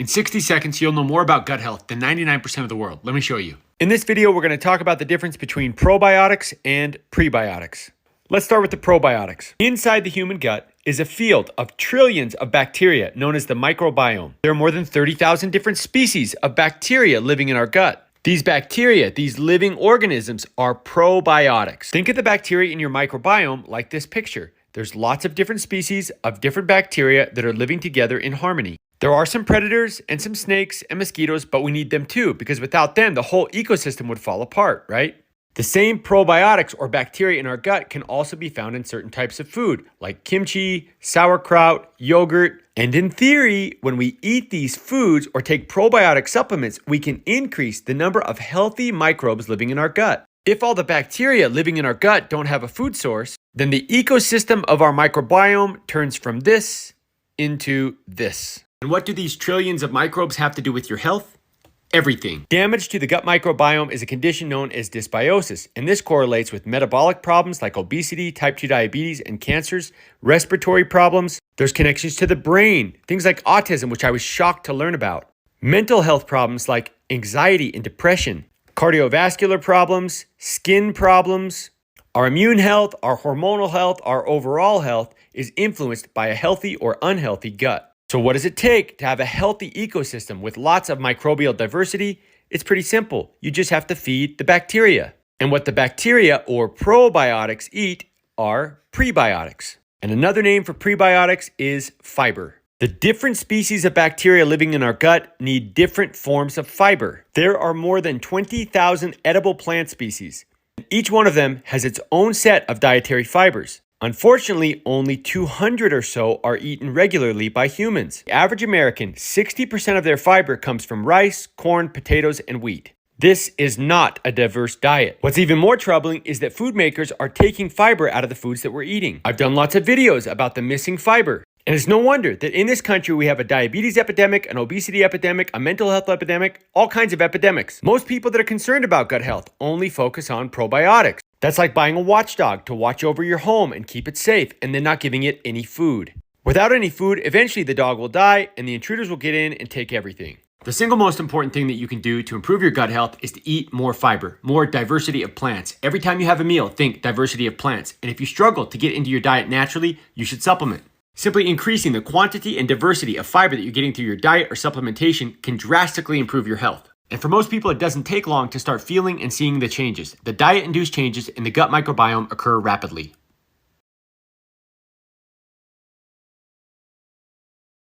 In 60 seconds, you'll know more about gut health than 99% of the world. Let me show you. In this video, we're going to talk about the difference between probiotics and prebiotics. Let's start with the probiotics. Inside the human gut is a field of trillions of bacteria known as the microbiome. There are more than 30,000 different species of bacteria living in our gut. These bacteria, these living organisms, are probiotics. Think of the bacteria in your microbiome like this picture. There's lots of different species of different bacteria that are living together in harmony. There are some predators and some snakes and mosquitoes, but we need them too, because without them, the whole ecosystem would fall apart, right? The same probiotics or bacteria in our gut can also be found in certain types of food, like kimchi, sauerkraut, yogurt. And in theory, when we eat these foods or take probiotic supplements, we can increase the number of healthy microbes living in our gut. If all the bacteria living in our gut don't have a food source, then the ecosystem of our microbiome turns from this into this. And what do these trillions of microbes have to do with your health? Everything. Damage to the gut microbiome is a condition known as dysbiosis, and this correlates with metabolic problems like obesity, type 2 diabetes, and cancers, respiratory problems. There's connections to the brain, things like autism, which I was shocked to learn about. Mental health problems like anxiety and depression, cardiovascular problems, skin problems. Our immune health, our hormonal health, our overall health is influenced by a healthy or unhealthy gut. So what does it take to have a healthy ecosystem with lots of microbial diversity? It's pretty simple. You just have to feed the bacteria. And what the bacteria or probiotics eat are prebiotics. And another name for prebiotics is fiber. The different species of bacteria living in our gut need different forms of fiber. There are more than 20,000 edible plant species. Each one of them has its own set of dietary fibers. Unfortunately, only 200 or so are eaten regularly by humans. The average American, 60% of their fiber comes from rice, corn, potatoes, and wheat. This is not a diverse diet. What's even more troubling is that food makers are taking fiber out of the foods that we're eating. I've done lots of videos about the missing fiber. And it's no wonder that in this country we have a diabetes epidemic, an obesity epidemic, a mental health epidemic, all kinds of epidemics. Most people that are concerned about gut health only focus on probiotics. That's like buying a watchdog to watch over your home and keep it safe and then not giving it any food. Without any food, eventually the dog will die and the intruders will get in and take everything. The single most important thing that you can do to improve your gut health is to eat more fiber, more diversity of plants. Every time you have a meal, think diversity of plants. And if you struggle to get into your diet naturally, you should supplement. Simply increasing the quantity and diversity of fiber that you're getting through your diet or supplementation can drastically improve your health. And for most people, it doesn't take long to start feeling and seeing the changes. The diet-induced changes in the gut microbiome occur rapidly.